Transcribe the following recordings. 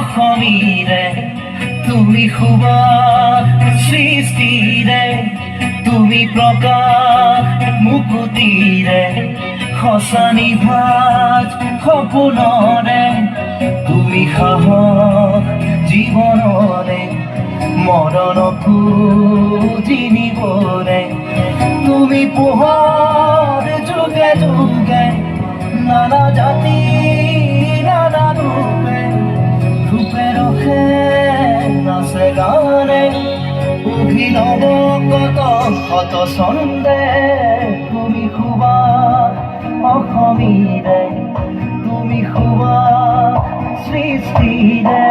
অসমীৰে তুমি সুবাস সৃষ্টিৰে তুমি প্ৰকাশ মুকুতিৰে সঁচা নিভাজ সপোনৰে তুমি সাহস জীৱনৰে মৰণকো জিনিবৰে তুমি পোহৰ যুগে যুগে নানা জাতি নানা ৰূপে ৰূপে ৰখে নাচে গানে অভিনৱ কত শত ছন্দে তুমি সুবাস অসমীৰে তুমি সুবাস সৃষ্টিৰে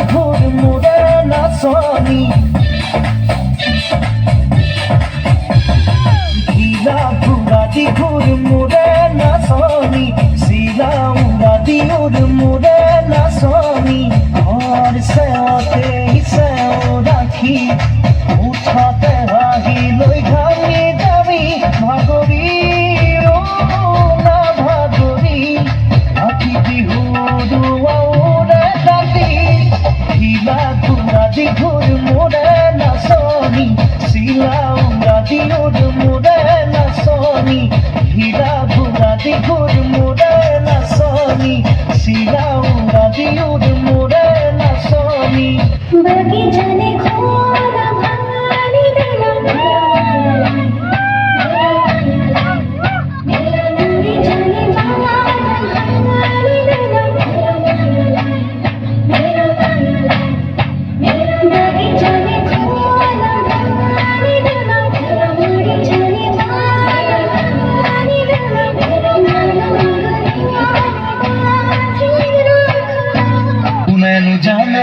ঘুর মুড়ে নাচনি ঘিলা ঘুরাদি ঘুর মুড়ে নাচনি শিলা উড়াদি উড় মুড়ে নাচনি ঘর সেওতে সেও রাখি উঠাতে হাহি লৈ ঘামি যাবি ভাগৰি না ভাগৰি আকি বিহু দুৱাউৰে দাঁতি ঘিলা ঘুরাদি ঘুর মুড়ে নাচনি শিলা উড়াদি উড় মুড়ে নাচনি ঘিলা ঘুরাদি ঘুর মুড়ে নাচনি শিলা উড়াদি উড় মুড়ে নাচনি বাকি জানে খোলা ভাঙানি দেলা মেলা নুরি জানে ভাঙানি দেলা বাকি জানে খোলা ভাঙানি দেলা নুরি জানে ভাঙানি দেলা উনানু জানে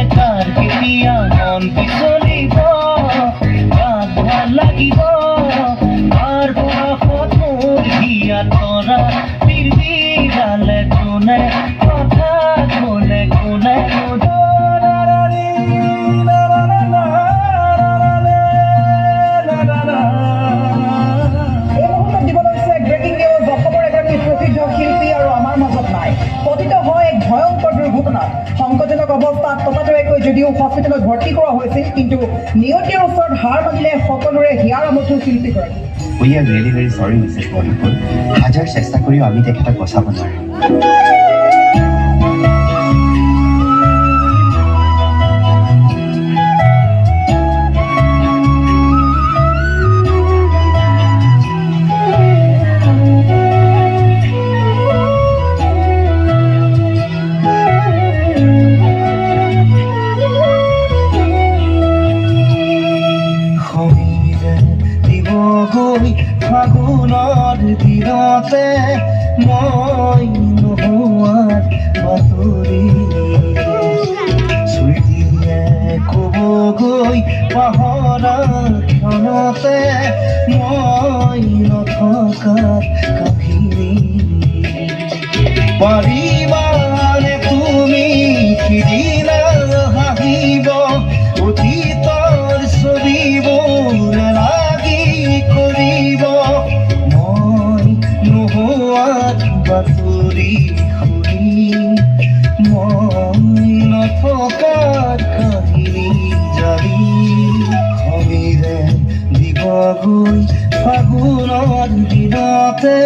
कार के लिया কোনে এই মুহূৰ্তত দিব লৈছে ব্ৰেকিং নিউজ। অসমৰ এগৰাকী প্ৰসিদ্ধ শিল্পী আৰু আমাৰ মাজত নাই, পতিত হয় এক ভয়ংকৰ দুৰ্ঘটনাত। সংকটজনক অৱস্থাত ততাতৈয়াকৈ যদিও হস্পিটেলত ভৰ্তি কৰা হৈছিল, কিন্তু নিয়তিৰ ওচৰত হাৰ মানিলে সকলোৰে হিয়াৰ আমঠু শিল্পীগৰাকী। We are really very sorry, Mrs. Bollywood. হাজাৰ চেষ্টা কৰিও আমি তেখেতক বচাব নোৱাৰিম। সমীৰে দিবগৈ ফাগুনৰ দিনতে মই নোহোৱাৰ বাতৰি স্মৃতিয়ে ক'বগৈ পাহৰা ক্ষণতে মই নথকাৰ কাহিনী পাৰিবানে তুমি সিদিনা হাঁহিব অতীতৰ ছবিবোৰ লাগি কৰিব মই নোহোৱাত বাতৰি শুনি মই নথকাৰ কাহিনী জানি সমীৰে দিবগৈ ফাগুনৰ দিনতে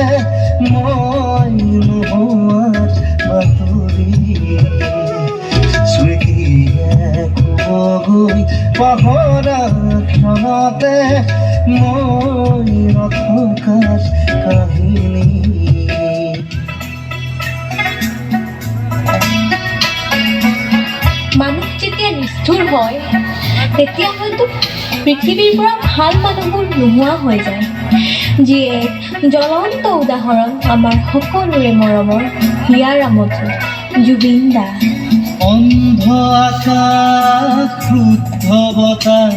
মই নোহোৱাত বাতৰি স্মৃতিয়ে ক'বগৈ পাহৰা ক্ষণতে মই নথকাৰ কাহিনী মানুহ যেতিয়া নিষ্ঠুৰ হয় তেতিয়া হয়তো পৃথিৱীৰ পৰা ভাল মানুহবোৰ নোহোৱা হৈ যায়, যিয়ে জ্বলন্ত উদাহৰণ আমাৰ সকলোৰে মৰমৰ হিয়াৰ আমঠু জুবিন দা। অন্ধ আকাশ ক্ৰুদ্ধ বতাহ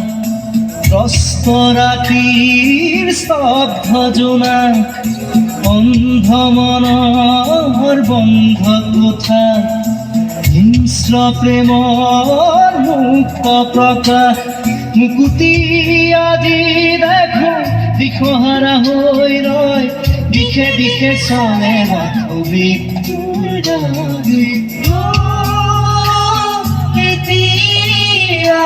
প্ৰস্ত ৰাতিৰ স্তব্ধ জোনাক অন্ধ মনৰ বন্ধ কোঠা হিংস্ৰ প্ৰেমৰ মুক্ত প্ৰকাশ মুকুতি আজি দেখো দিশহাৰা হৈ ৰয় দিশে দিশে চলে এতিয়া